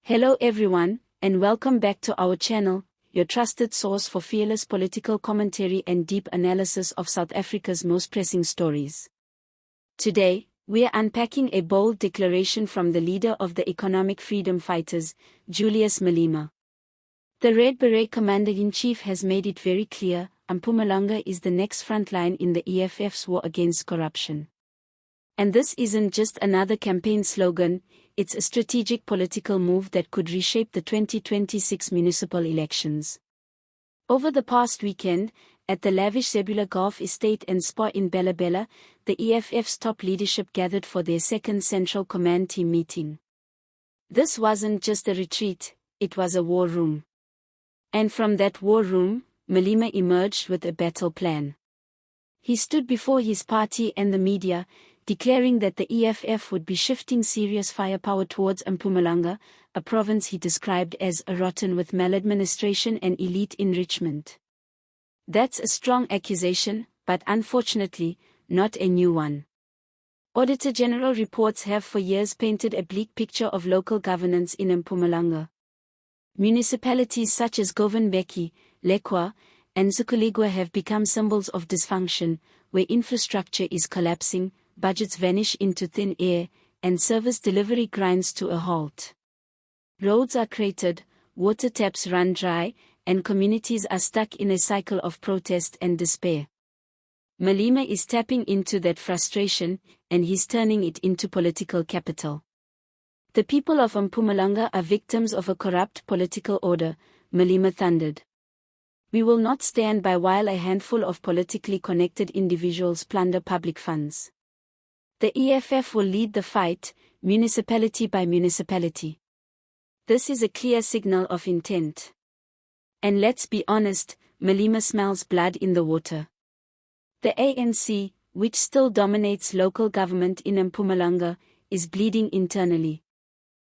Hello everyone, and welcome back to our channel, your trusted source for fearless political commentary and deep analysis of South Africa's most pressing stories. Today, we are unpacking a bold declaration from the leader of the economic freedom fighters, Julius Malema. The Red Beret Commander-in-Chief has made it very clear, Mpumalanga is the next frontline in the EFF's war against corruption. And this isn't just another campaign slogan, it's a strategic political move that could reshape the 2026 municipal elections. Over the past weekend, at the lavish Zebula Golf Estate and Spa in Bela-Bela, the EFF's top leadership gathered for their second Central Command team meeting. This wasn't just a retreat, it was a war room. And from that war room, Malema emerged with a battle plan. He stood before his party and the media, declaring that the EFF would be shifting serious firepower towards Mpumalanga, a province he described as rotten with maladministration and elite enrichment. That's a strong accusation, but unfortunately, not a new one. Auditor General reports have for years painted a bleak picture of local governance in Mpumalanga. Municipalities such as Govan Mbeki, Lekwa, and Msukaligwa have become symbols of dysfunction, where infrastructure is collapsing, budgets vanish into thin air, and service delivery grinds to a halt. Roads are cratered, water taps run dry, and communities are stuck in a cycle of protest and despair. Malema is tapping into that frustration, and he's turning it into political capital. The people of Mpumalanga are victims of a corrupt political order, Malema thundered. We will not stand by while a handful of politically connected individuals plunder public funds. The EFF will lead the fight, municipality by municipality. This is a clear signal of intent. And let's be honest, Malema smells blood in the water. The ANC, which still dominates local government in Mpumalanga, is bleeding internally.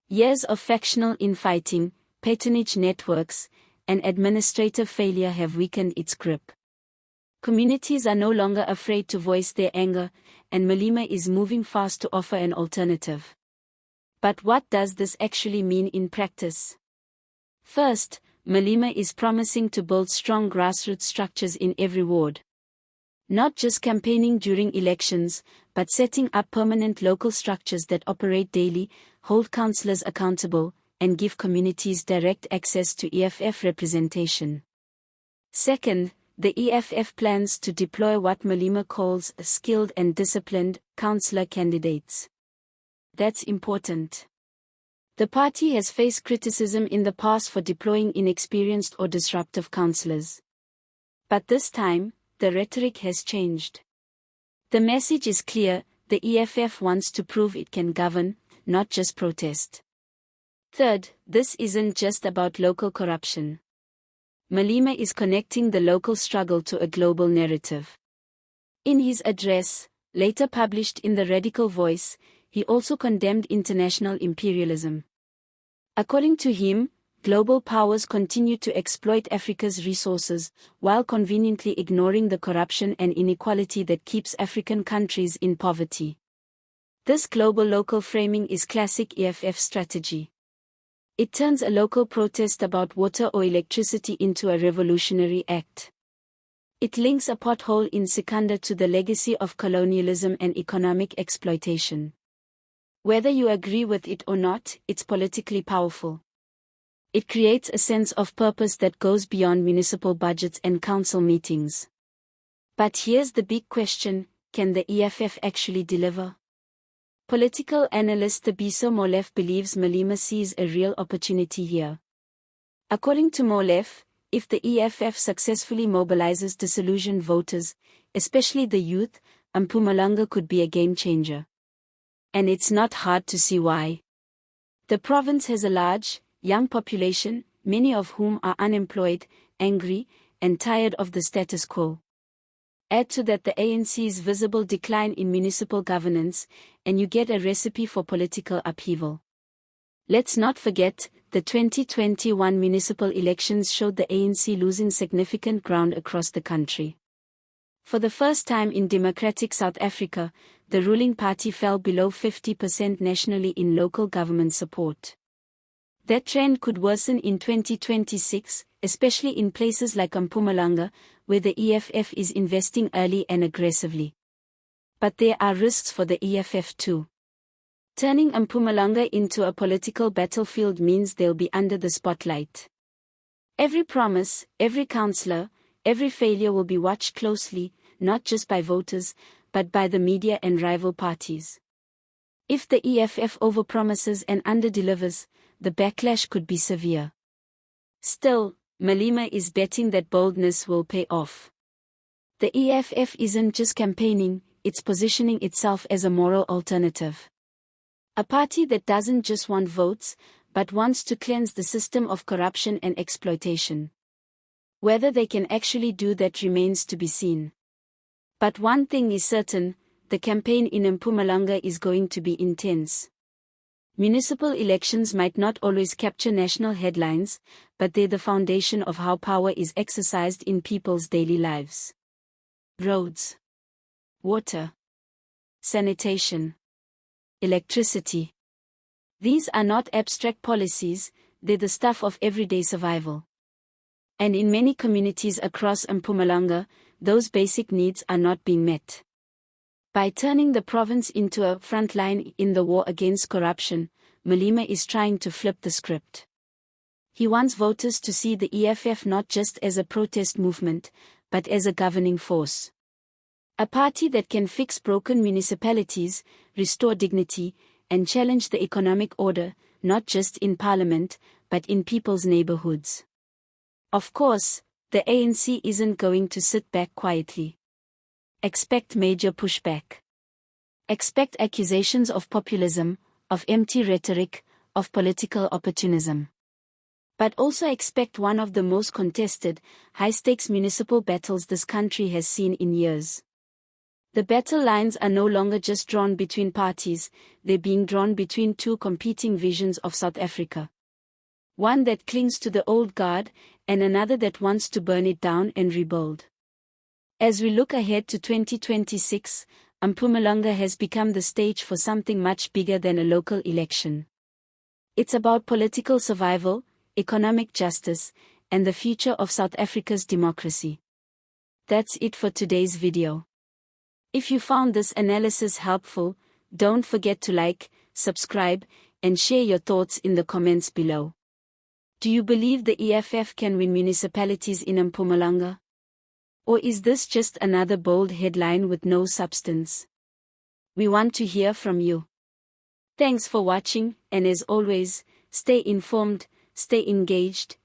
Years of factional infighting, patronage networks, and administrative failure have weakened its grip. Communities are no longer afraid to voice their anger, and Malema is moving fast to offer an alternative. But what does this actually mean in practice? First, Malema is promising to build strong grassroots structures in every ward. Not just campaigning during elections, but setting up permanent local structures that operate daily, hold councillors accountable, and give communities direct access to EFF representation. Second, the EFF plans to deploy what Malema calls skilled and disciplined councillor candidates. That's important. The party has faced criticism in the past for deploying inexperienced or disruptive councillors. But this time, the rhetoric has changed. The message is clear, the EFF wants to prove it can govern, not just protest. Third, this isn't just about local corruption. Malema is connecting the local struggle to a global narrative. In his address, later published in the Radical Voice, he also condemned international imperialism. According to him, global powers continue to exploit Africa's resources, while conveniently ignoring the corruption and inequality that keeps African countries in poverty. This global-local framing is classic EFF strategy. It turns a local protest about water or electricity into a revolutionary act. It links a pothole in Sikandar to the legacy of colonialism and economic exploitation. Whether you agree with it or not, it's politically powerful. It creates a sense of purpose that goes beyond municipal budgets and council meetings. But here's the big question, can the EFF actually deliver? Political analyst Thabiso Molefe believes Malema sees a real opportunity here. According to Molefe, if the EFF successfully mobilizes disillusioned voters, especially the youth, Mpumalanga could be a game-changer. And it's not hard to see why. The province has a large, young population, many of whom are unemployed, angry, and tired of the status quo. Add to that the ANC's visible decline in municipal governance, and you get a recipe for political upheaval. Let's not forget, the 2021 municipal elections showed the ANC losing significant ground across the country. For the first time in democratic South Africa, the ruling party fell below 50% nationally in local government support. That trend could worsen in 2026, especially in places like Mpumalanga, where the EFF is investing early and aggressively. But there are risks for the EFF too. Turning Mpumalanga into a political battlefield means they'll be under the spotlight. Every promise, every councillor, every failure will be watched closely, not just by voters, but by the media and rival parties. If the EFF overpromises and underdelivers, the backlash could be severe. Still, Malema is betting that boldness will pay off. The EFF isn't just campaigning, it's positioning itself as a moral alternative. A party that doesn't just want votes, but wants to cleanse the system of corruption and exploitation. Whether they can actually do that remains to be seen. But one thing is certain, the campaign in Mpumalanga is going to be intense. Municipal elections might not always capture national headlines, but they're the foundation of how power is exercised in people's daily lives. Roads, water, sanitation, electricity. These are not abstract policies, they're the stuff of everyday survival. And in many communities across Mpumalanga, those basic needs are not being met. By turning the province into a frontline in the war against corruption, Malema is trying to flip the script. He wants voters to see the EFF not just as a protest movement, but as a governing force. A party that can fix broken municipalities, restore dignity, and challenge the economic order, not just in parliament, but in people's neighborhoods. Of course, the ANC isn't going to sit back quietly. Expect major pushback. Expect accusations of populism, of empty rhetoric, of political opportunism. But also expect one of the most contested, high-stakes municipal battles this country has seen in years. The battle lines are no longer just drawn between parties, they're being drawn between two competing visions of South Africa. One that clings to the old guard, and another that wants to burn it down and rebuild. As we look ahead to 2026, Mpumalanga has become the stage for something much bigger than a local election. It's about political survival, economic justice, and the future of South Africa's democracy. That's it for today's video. If you found this analysis helpful, don't forget to like, subscribe, and share your thoughts in the comments below. Do you believe the EFF can win municipalities in Mpumalanga? Or is this just another bold headline with no substance? We want to hear from you. Thanks for watching, and as always, stay informed, stay engaged,